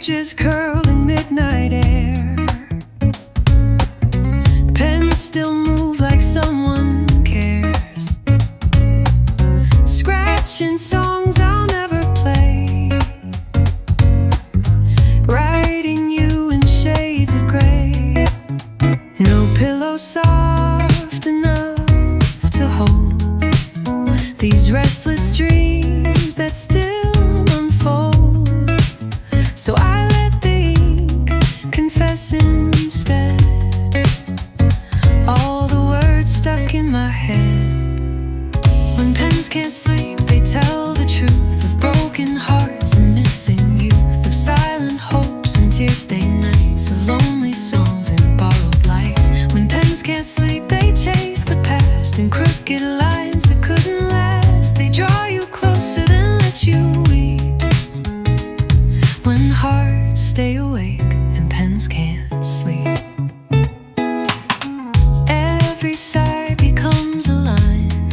pages curl in midnight air. Pens still move like someone cares. Scratching songs I'll never play. Writing you in shades of gray. No pillow soft enough to hold these restless dreams that still unfold. So I let the ink confess instead all the words stuck in my head. When pens can't sleep, they tell the truth of broken hearts and missing youth, of silent hopes and tear-stained nights, of lonely songs and borrowed lights. When pens can't sleep, they chase the past in crooked lines that couldn't last. They draw you closer then let you weep. When hearts stay awake and pens can't sleep, every sigh becomes a line,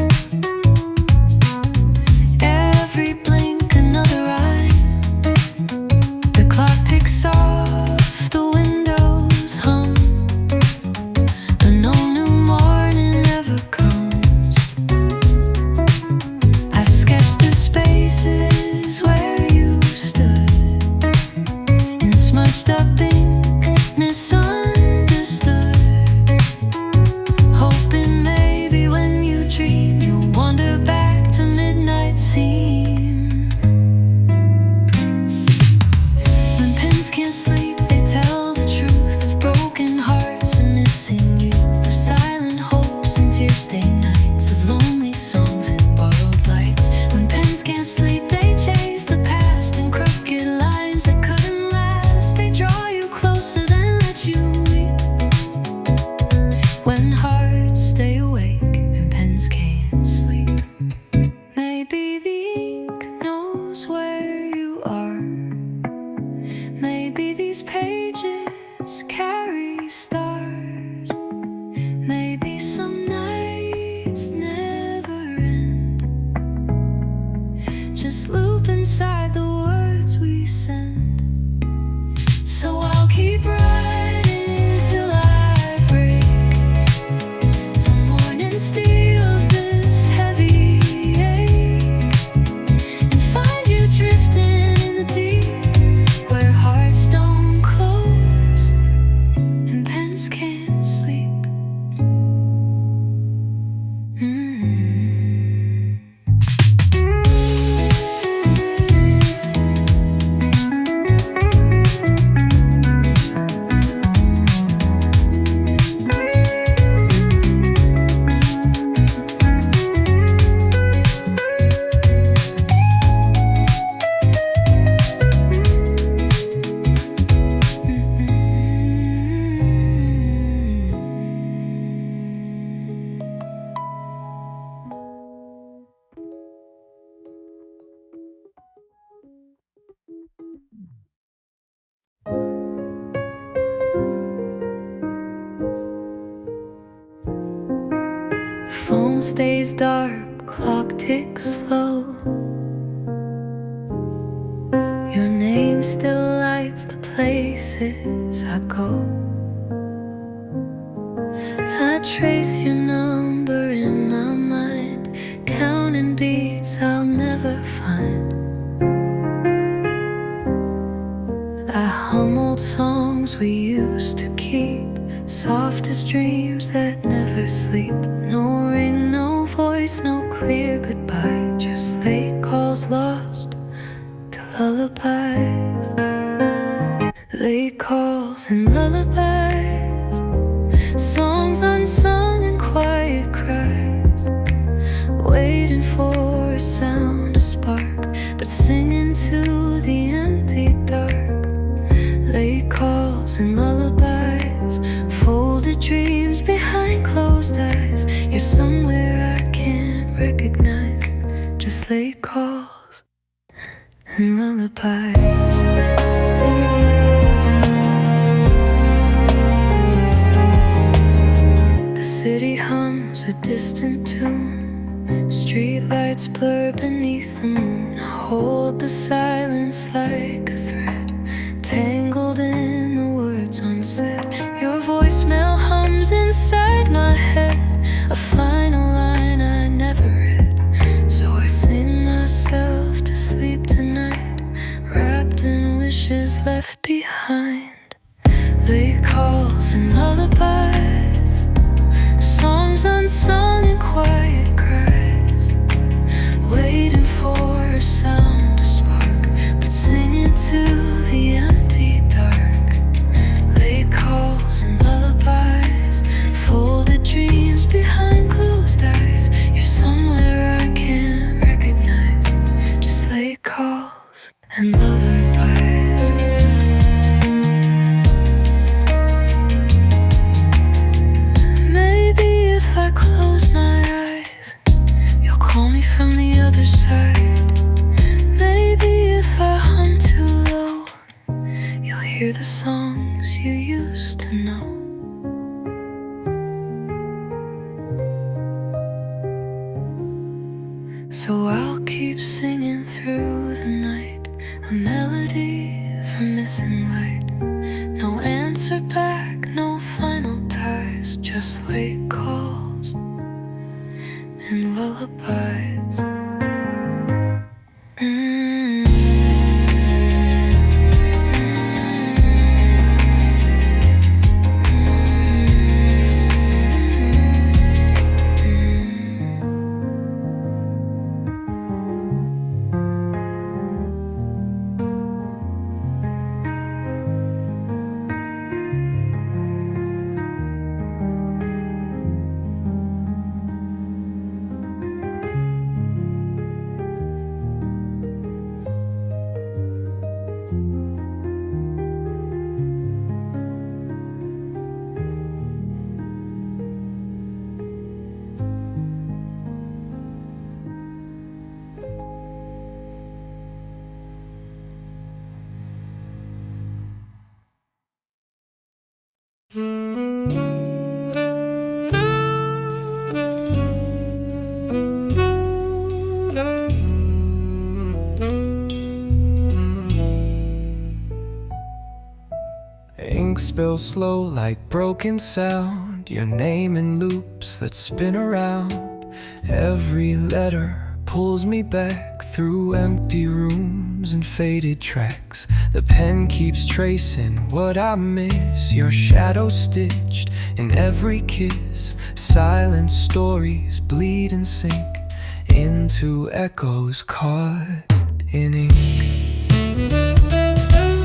every blink another rhyme. The clock ticks off, the windows hum, but no new morning ever comes. I sketch the spaces where you stood in smudged up ink, misunderstood, hoping maybe when you dream you'll wander back to midnight seam. When pens can't sleep, they tell the truth of broken hearts and missing youth, of silent hopes and tear-stained nights, of lonely songs and borrowed lights. When pens can't sleep, they chase the past in crooked lines that couldn't last. They draw you closer then let you weep. When hearts stay awake and pens can't sleep, maybe the ink knows where you are. Maybe these pages carry stars. Maybe some nights never end, just loop inside the words we send. So I'll keep writing till I break, till morning steals this heavy ache, and find you drifting in the deep where hearts don't close and pens can't sleep. Phone stays dark, clock ticks slow. Your name still lights the places I go. I trace your number in my mind, counting beats I'll never find. I hum old songs we used to keep, softest dreams that never sleep. No ring, no voice, no clear goodbye, just late calls lost to lullabies. Late calls and lullabies, songs unsung and quiet cries, waiting for a sound, a spark, but singing to the empty dark. Late calls and lullabies, folded dreams behind closed eyes. You're somewhere I can't recognize, just late calls and lullabies. The city hums a distant tune, streetlights blur beneath the moon. I hold the silence like a thread, entangled in the words unsaid. Your voicemail hums inside my head, a final line I never read. So I sing myself to sleep tonight, wrapped in wishes left behind. Late calls and lullabies, songs unsung and quiet cries, waiting for a sound to spark, but singing to the empty dark. Late calls and lullabies, folded dreams behind closed eyes. You're somewhere I can't recognize, just late calls and lullabies. Maybe if I close my eyes, you'll call me from the other side. Maybe if I hum too low, you'll hear the songs you used to know. So I'll keep singing through the night, a melody for missing light. No answer back, no final ties, just late calls and lullabies. Ink spills slow like broken sound, your name in loops that spin around. Every letter pulls me back through empty rooms and faded tracks. The pen keeps tracing what I miss, your shadow stitched in every kiss. Silent stories bleed and sink into echoes caught in ink.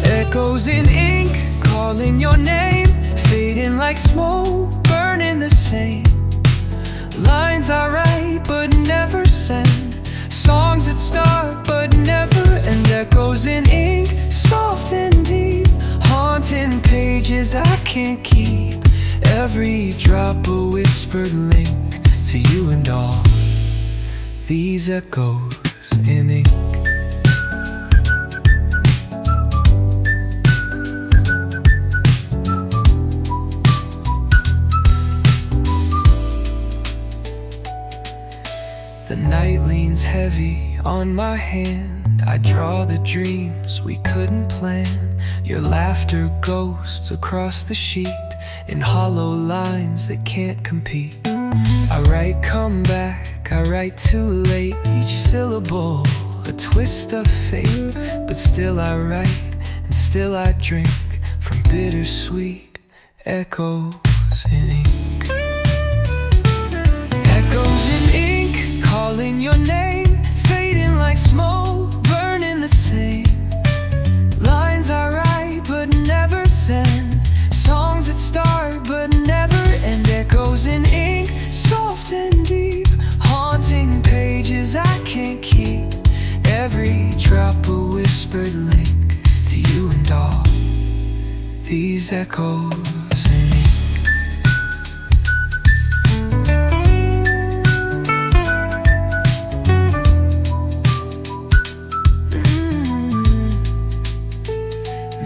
Echoes in ink, calling your name, fading like smoke, burning the same. Lines I write but never send, songs that start but never end. Echoes in ink, soft and deep, haunting pages I can't keep. Every drop a whispered link to you and all these echoes in ink. The night leans heavy on my hand, I draw the dreams we couldn't plan. Your laughter ghosts across the sheet in hollow lines that can't compete. I write come back, I write too late, each syllable a twist of fate. But still I write and still I drink from bittersweet echoes in ink. Echoes in ink, calling your name, fading like smoke, burning the same. Lines I write but never send, songs that start but never end. Echoes in ink, soft and deep, haunting pages I can't keep. Every drop a whispered link to you and all these echoes in ink.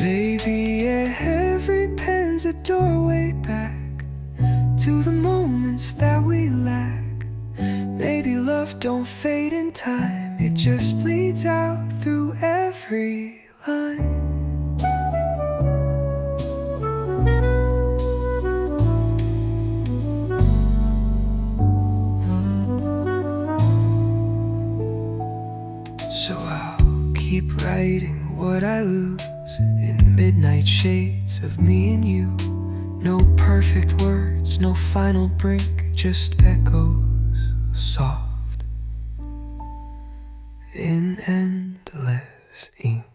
Maybe every pen's a doorway back to the moments that we lack. Maybe love don't fade in time, it just bleeds out through every line. fighting what I lose in midnight shades of me and you. No perfect words, no final brink, just echoes soft in endless ink.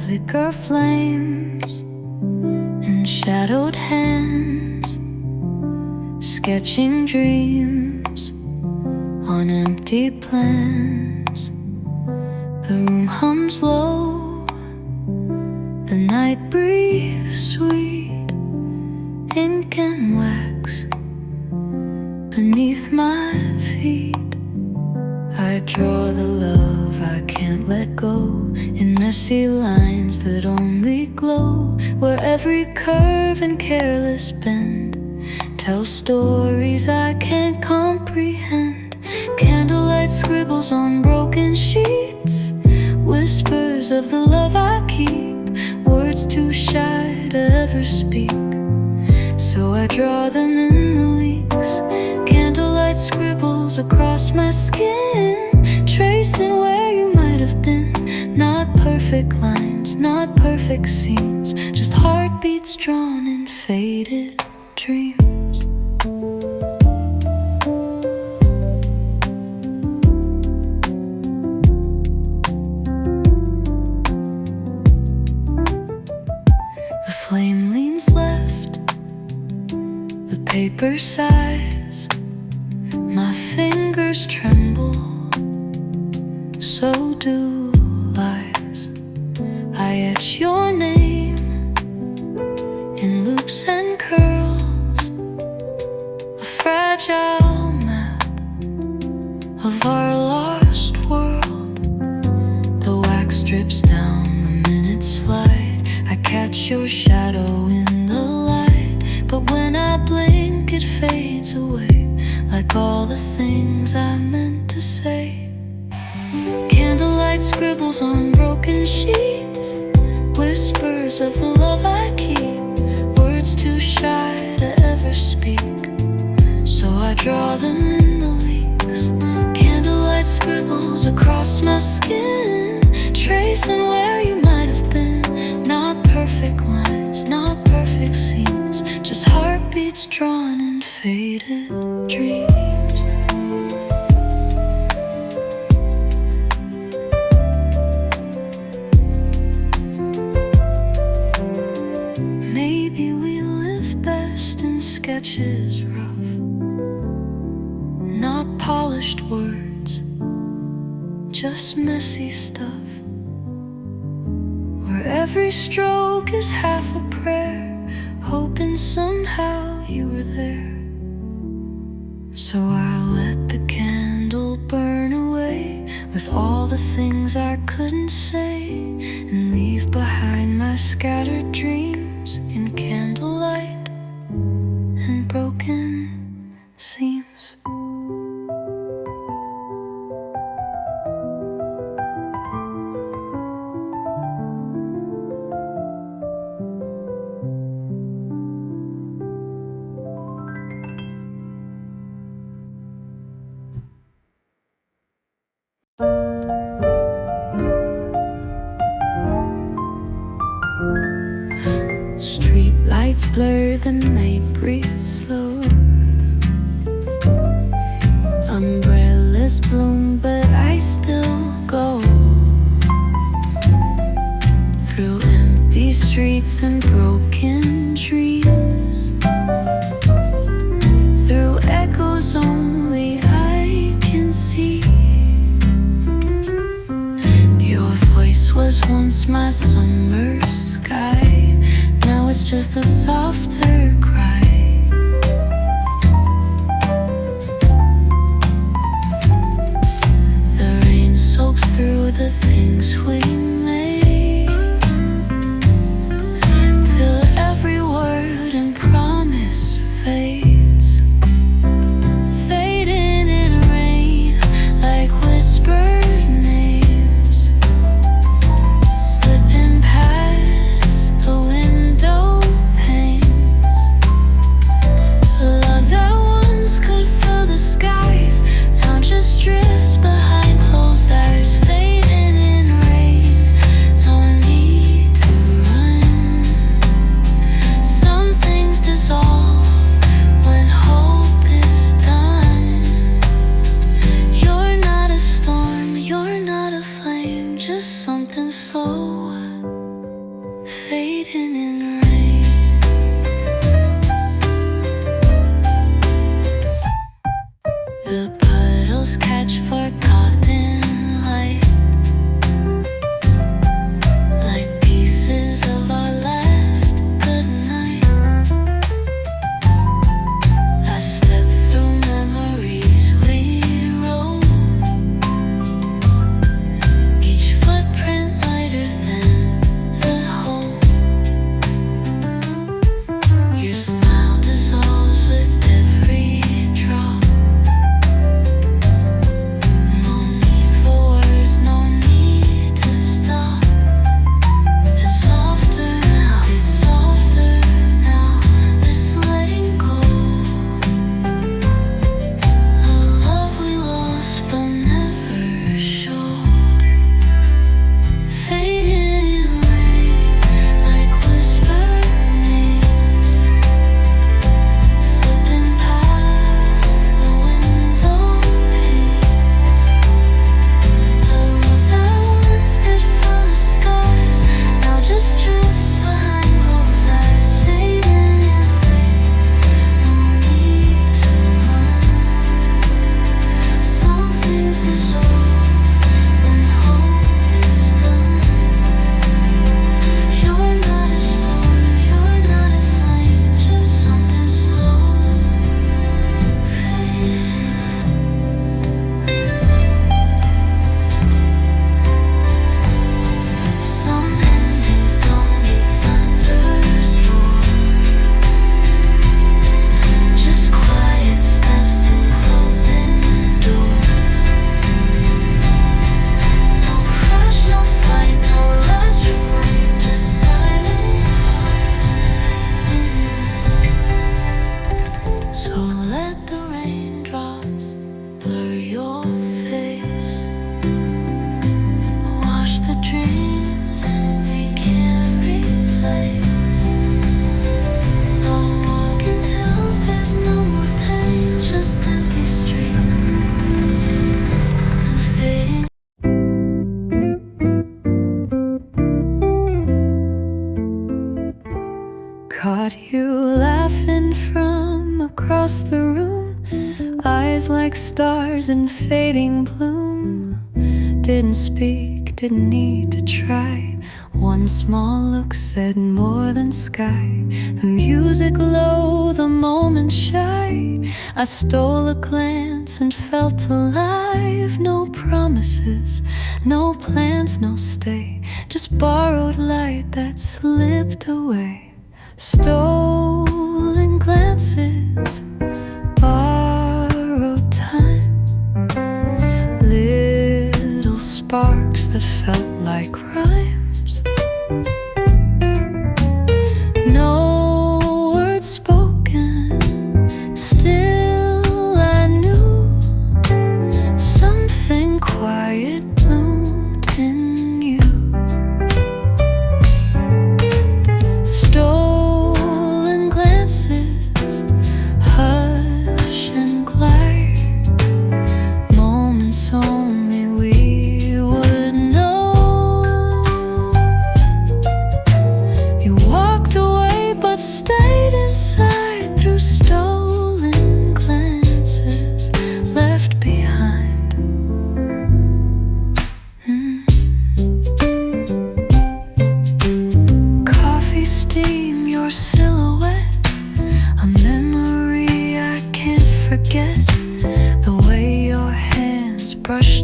Flicker flames and shadowed hands, sketching dreams on empty plans. The room hums low, the night breathes sweet, ink and wax beneath my feet. I draw the love I can't let go in messy lines that only glow, where every curve and careless bend tells stories I can't comprehend. Candlelight scribbles on broken sheets, whispers of the love I keep, words too shy to ever speak, so I draw them in the leaks. Candlelight scribbles across my skin, tracing where you might have been. Not perfect lines, not perfect scenes, just heartbeats drawn in faded dreams. The flame leans left, the paper sighs, my fingers tremble, so do lives. I etch your name in loops and curls, a fragile map of our lost world. The wax drips down, the minutes slide, I catch your shadow in the light, but when I blink it fades away, like all the things I meant to say. Candlelight scribbles on broken sheets, whispers of the love I keep, words too shy to ever speak, so I draw them in the leaks. Candlelight scribbles across my skin, tracing where you might have been. Not perfect lines, not perfect scenes, just heartbeats drawn in faded dreams. Sketches rough, not polished words, just messy stuff, where every stroke is half a prayer, hoping somehow you were there. So I'll let the candle burn away with all the things I couldn't say, and leave behind my scattered dreams in candlelight and broken seams. Street lights blur, the night breathes slow. Umbrellas bloom, but I still go through empty streets and broken dreams, through echoes only I can see. softer cry. The rain soaks through the things we made, till every word and promise fades, fading in rain like whispered names, slipping past the window panes. Love that once could fill the skies now just drifts behind closed eyes, fading in rain. No need to run. Some things dissolve when hope is done. You're not a storm, you're not a flame, just something slow fading in rain. The puddles catch forgotten light, like pieces of our last good night. I step through memories we wrote, each footprint lighter than the whole. Your smile dissolves with every drop. No need for words, no need to stop. It's softer now, this letting go. A love we lost but never showed, fading in rain like whispered names, slipping past the window panes. A love that once could fill the skies now just drifts behind closed eyes, fading in rain. No need to run. Some things dissolve when hope is done. You're not a storm, you're not a flame, just something slow fading. Some endings don't need thunder's roar, just quiet steps and closing doors. No crush, no fight, no last refrain, just silent hearts fading. So let the raindrops blur your face, wash the dreams we can't replace. I'll walk until there's no more pain, just empty streets and fading. Caught you laughing from across the room, eyes like stars in fading bloom. Didn't speak, didn't need to try. One small look said more than sky. The music low, the moment shy. I stole a glance and felt alive. No promises, no plans, no stay, just borrowed light that slipped away. Stolen glances, borrowed time, little sparks that felt like rhymes. No words spoken, still I knew something quiet bloomed in you. Stolen glances, hush and glide, moments only we would know. You walked away but stayed inside through stolen glances left behind. Coffee steam, your silhouette,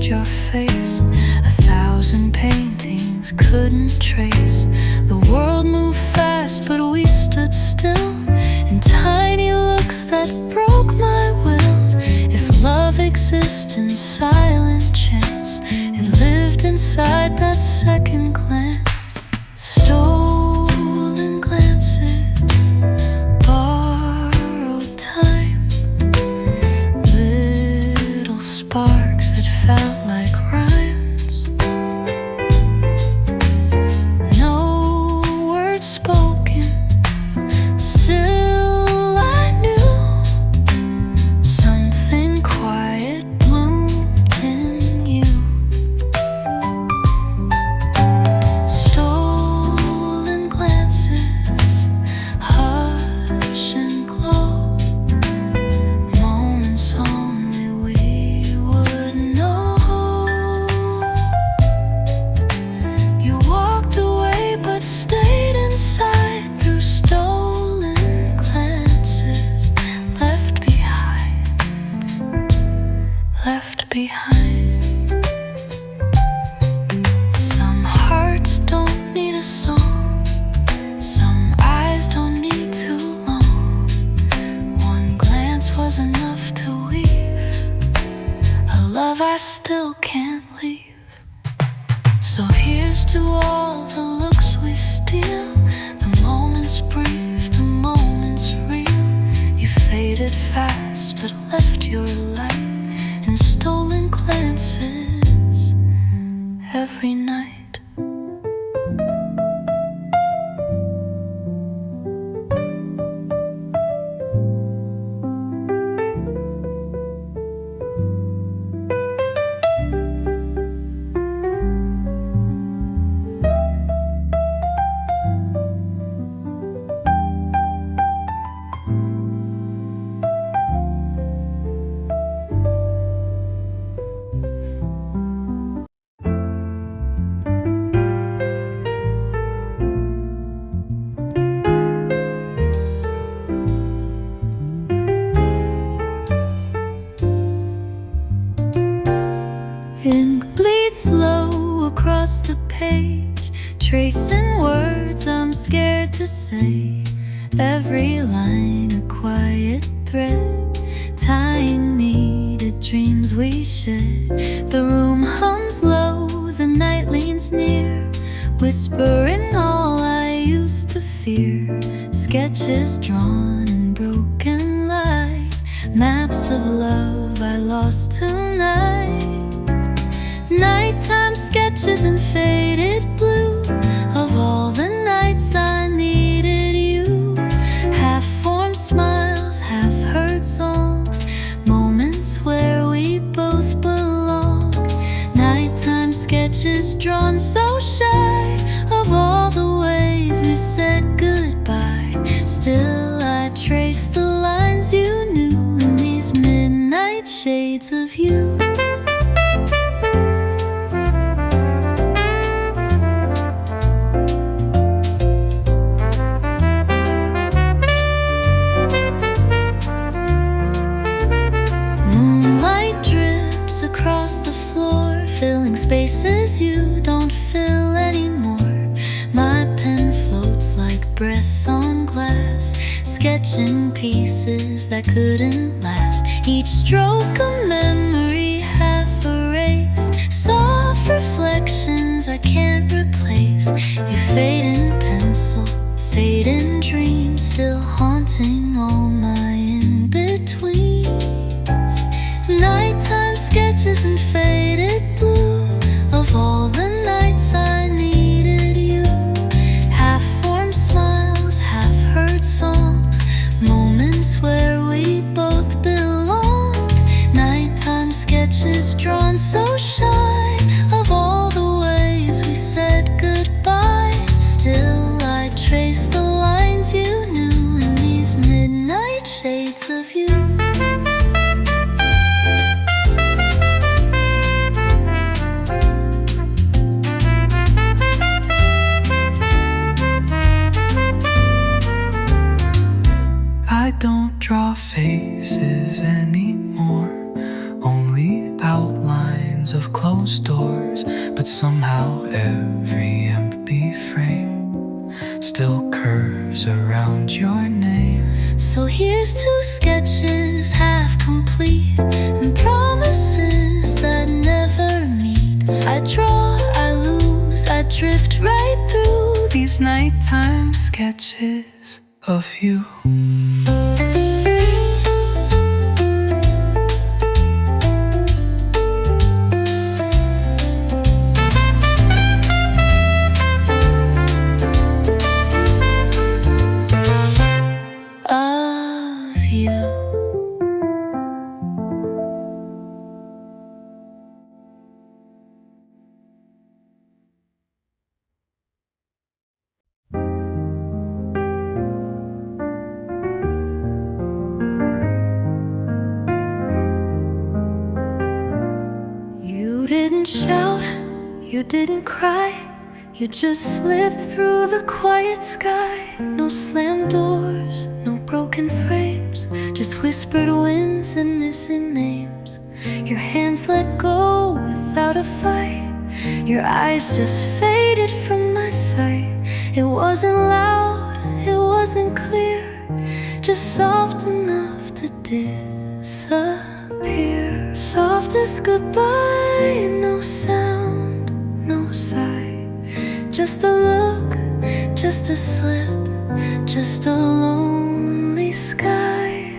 hide your face. 1,000 paintings couldn't trace. The world moved fast, but we stood still in tiny looks that broke my will. If love exists in silent chance, it lived inside that second glance. Stolen glances, borrowed time, little sparks that felt like rhymes. No words spoken, still I knew something quiet bloomed in you. Stolen glances, hush and glow, moments only we would know. You walked away but stayed inside through stolen glances, left behind, left behind. Some hearts don't need a song, some eyes don't need too long. One glance was enough to weave a love I still can't leave. So here's to all the looks we steal, the moments brief, the moments real. You faded fast but left your light in stolen glances every night. Ink bleeds slow across the page, tracing words I'm scared to say. Every line a quiet thread, tying me to dreams we shared. The room hums low, the night leans near, whispering all I used to fear. Sketches drawn in broken light, maps of love I lost tonight. Nighttime sketches in faded blue of all the nights I needed you. Half-formed smiles, half-heard songs, moments where we both belong. Nighttime sketches drawn so shy of all the ways we said goodbye. Still I trace the lines you knew in these midnight shades of you. Moonlight drips across the floor, filling spaces you don't fill anymore. My pen floats like breath on glass, sketching pieces that couldn't last. Each stroke a memory half erased, soft reflections I can't replace. You fade in pencil, fade in dreams, still haunting all my in-betweens. Nighttime sketches in faded blue of all the nights I needed you. Half-formed smiles, half-heard songs, moments where we both belong. Nighttime sketches drawn so shy of all the ways we said goodbye. Still I trace the lines you knew in these midnight shades of you. I don't draw faces anymore, only outlines lines of closed doors, but somehow every empty frame still curves around your name. So here's two sketches half complete and promises that never meet. I draw, I lose, I drift right through These nighttime sketches of you. You didn't shout, you didn't cry, you just slipped through the quiet sky. No slammed doors, no broken frames, just whispered winds and missing names. Your hands let go without a fight, your eyes just faded from my sight. It wasn't loud, it wasn't clear, just soft enough to disappear. Softest goodbye, no sound, no sigh, just a look, just a slip, just a lonely sky.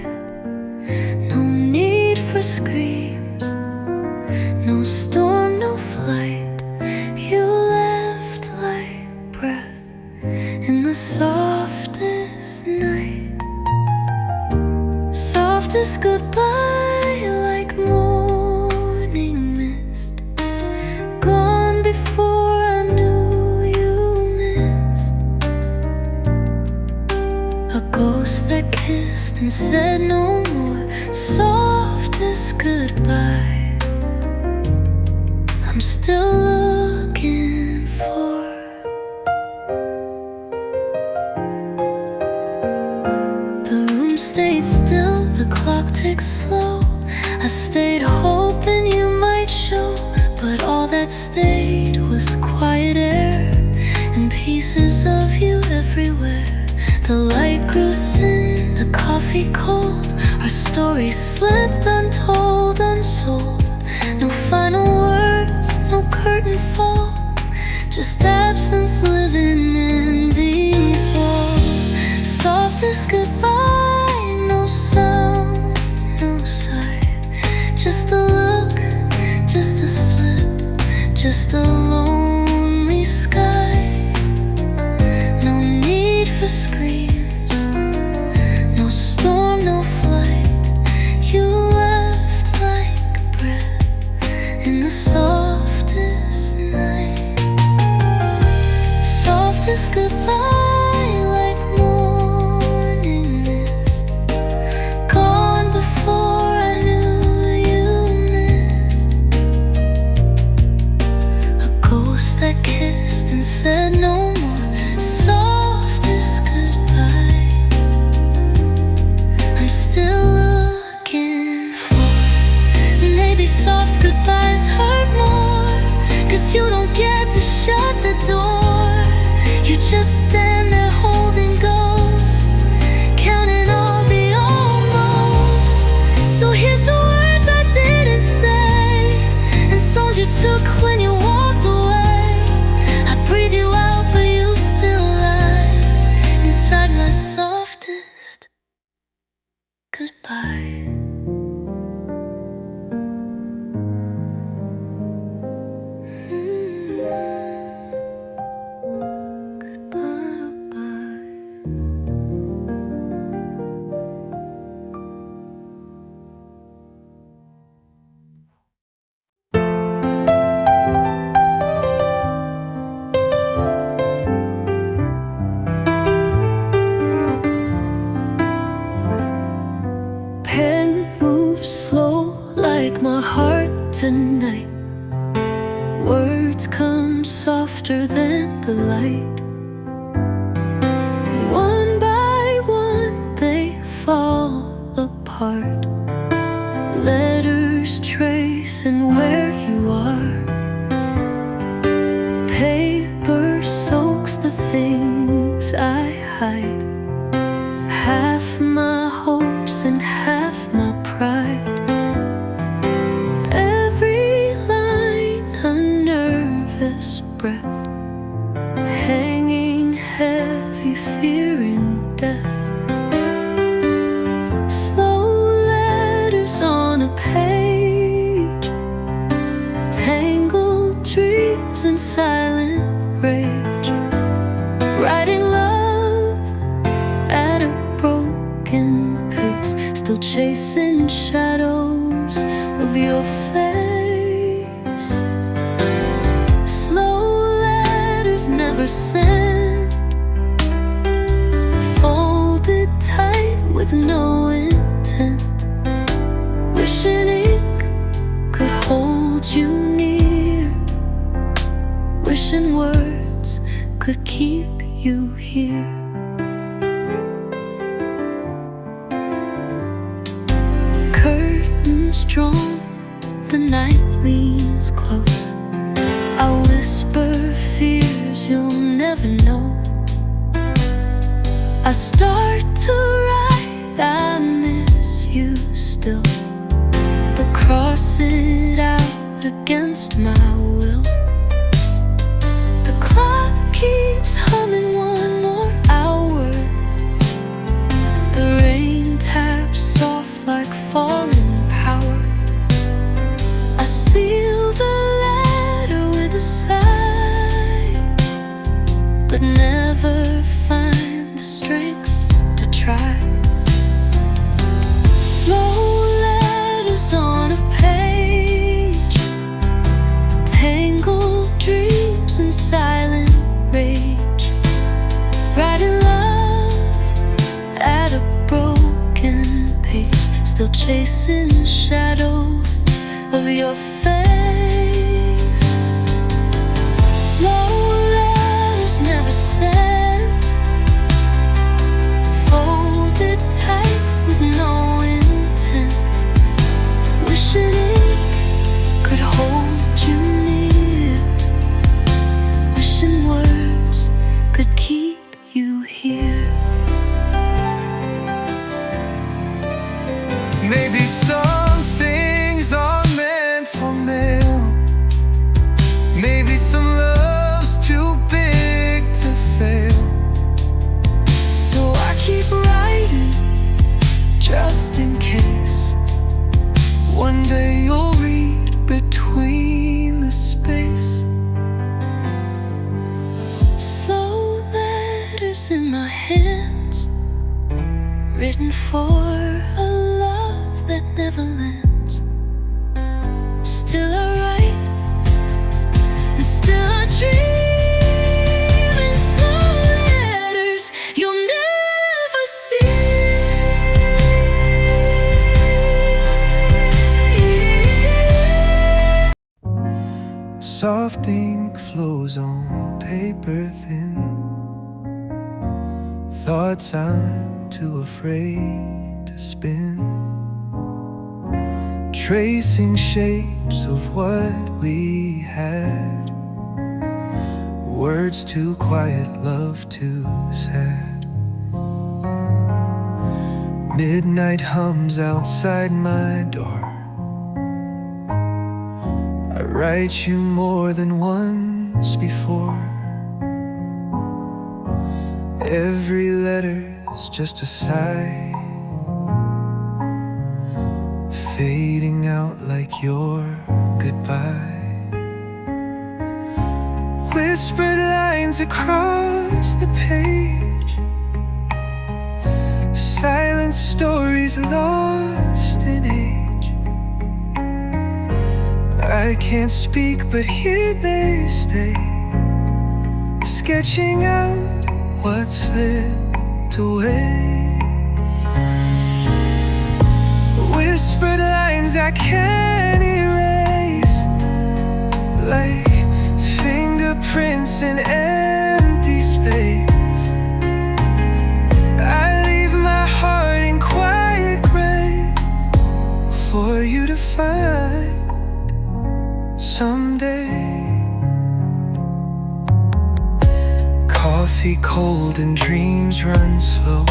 No need for screams, no storm, no flight. You left like breath in the softest night. Softest goodbye, like morning mist, gone before I knew you missed. A ghost that kissed and said no more. Softest goodbye, I'm still looking for. The room stayed still, the clock ticks slow. I stayed hoping you might show, but all that stayed was quiet air and pieces of you everywhere. The light grew thin, the coffee cold, our story slipped untold, unsold. No final words, no curtain fall, just absence living in these walls. Softest goodbye, no sound, no sigh, just a look, just a slip, just a lonely sky. No need for screams, no storm, no flight. You left like breath in the softest night. Softest goodbye, like morning mist, gone before I knew you missed. A ghost that kissed and said no more. Softest goodbye, I'm still looking for. Maybe soft goodbyes hurt more, 'cause you don't get to shut the door. You just stand there holding ghosts, counting all the almost. So here's the words I didn't say, and songs you took when you walked away. I breathe you out, but you still lie inside my softest goodbye. Pen moves slow like my heart tonight. Words come softer than the light. One by one they fall apart. Letters tracing where you in silent rage, writing love at a broken pace, still chasing shadows of your face. Slow letters never sent, folded tight with no intent, wishing ink could hold you near, wishing words could keep you here. Curtains drawn, the night leans close, I whisper fears you'll never know. I start to write, I miss you still, but cross it out against my will. The clock keeps humming one more hour, the rain taps soft like falling power. I seal the letter with a sigh, but never find the strength to try. Slow letters on a page, tangled dreams in silent rage, writing love at a broken pace, still chasing shadow of your face. Slow letters never sent, folded tight with no intent, wishing it could hold you near, wishing words could keep you here. Maybe some things are meant for mail, maybe some love's too big to fail, so I keep writing just in case one day you'll read between the space. Slow letters in my hands, written for a love that never lends. Still I write, and still I dream in slow letters you'll never see. Soft ink flows on paper thin, thoughts I'm too afraid to spin, tracing shapes of what we had, words too quiet, love too sad. Midnight hums outside my door, I write you more than once before. Every letter's just a sigh, fading out like your goodbye. Whispered lines across the page, silent stories lost in age. I can't speak, but here they stay, sketching out what slipped away. Whispered lines I can't erase, like fingerprints in empty space. I leave my heart in quiet gray for you to find someday. Coffee cold and dreams run slow,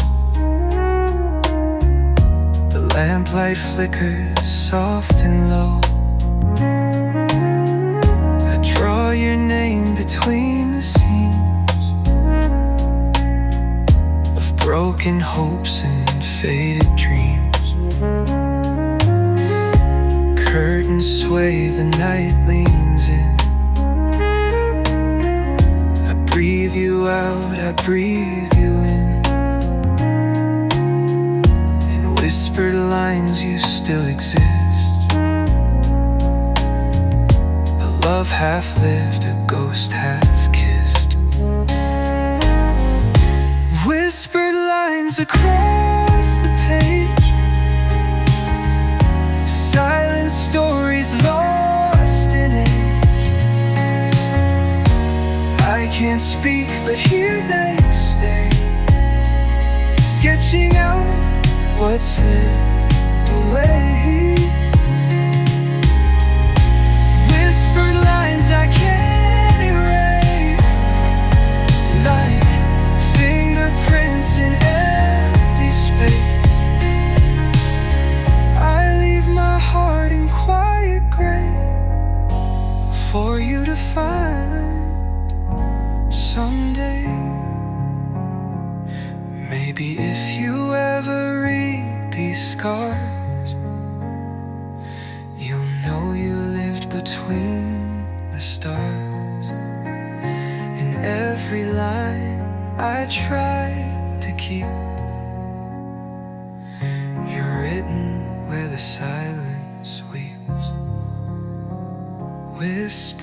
the lamplight flickers soft and low. I draw your name between the seams of broken hopes and faded dreams. Curtains sway, the night leans in, you out, I breathe you in. In whispered lines you still exist. A love half lived, a ghost half kissed. Whispered lines across the page, silent stories lost in age. I can't speak, but here they stay, sketching out what slipped away. Whispered lines I can't erase, like fingerprints in empty space. I leave my heart in quiet grave for you to find someday. Maybe if you ever read these scars, you'll know you lived between the stars. In every line I try to keep, you're written where the silence weeps. Whisper